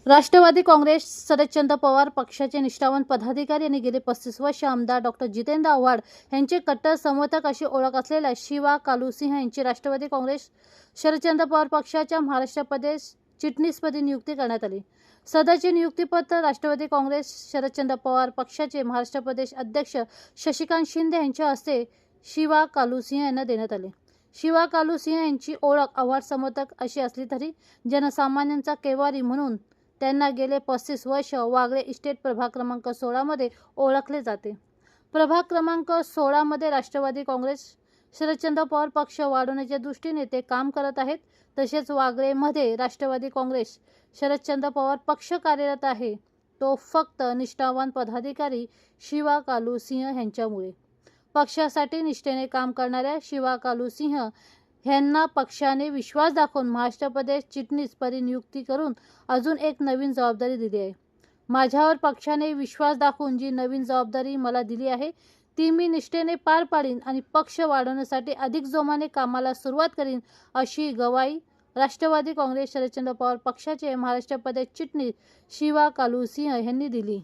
राष्ट्रवादी काँग्रेस शरदचंद्र पवार पक्षाचे निष्ठावंत पदाधिकारी आणि गेले 35 वर्ष आमदार डॉक्टर जितेंद्र आव्हाड यांचे कट्टर समर्थक अशी ओळख असलेल्या शिवा कालूसिंह यांची राष्ट्रवादी काँग्रेस शरदचंद्र पवार पक्षाच्या महाराष्ट्र प्रदेश चिटणीसपदी नियुक्ती करण्यात आली। सदरचे नियुक्तीपत्र राष्ट्रवादी काँग्रेस शरदचंद्र पवार पक्षाचे महाराष्ट्र प्रदेश अध्यक्ष शशिकांत शिंदे यांच्या हस्ते शिवा कालूसिंह यांना देण्यात आले। शिवा कालूसिंह यांची ओळख आव्हाड समर्थक अशी असली तरी जनसामान्यांचा केवारी म्हणून त्यांना गेले 35 वर्ष वागळे इस्टेट प्रभाग क्रमांक 16 मध्ये ओळखले जाते। प्रभाग क्रमांक 16 मध्ये राष्ट्रवादी काँग्रेस शरदचंद्र पवार पक्ष वाढवण्याच्या दृष्टीने ते काम करत आहेत। तसेच वागळे मध्ये राष्ट्रवादी काँग्रेस शरदचंद्र पवार पक्ष कार्यरत आहे, तो फक्त निष्ठावान पदाधिकारी शिवा कालूसिंह यांच्यामुळे। पक्षासाठी निष्ठेने काम करणाऱ्या शिवा कालूसिंह यांना पक्षाने विश्वास दाखवून महाराष्ट्र प्रदेश चिटणीस पदी नियुक्ती करून अजून एक नवीन जबाबदारी दिली आहे। माझ्यावर पक्षाने विश्वास दाखवून जी नवीन जबाबदारी मला दिली आहे ती मी निष्ठेने पार पाडीन आणि पक्ष वाढवण्यासाठी अधिक जोमाने कामाला सुरुवात करीन, अशी ग्वाही राष्ट्रवादी काँग्रेस शरदचंद्र पवार पक्षाचे महाराष्ट्र प्रदेश चिटणीस शिवा कालूसिंह यांनी दिली।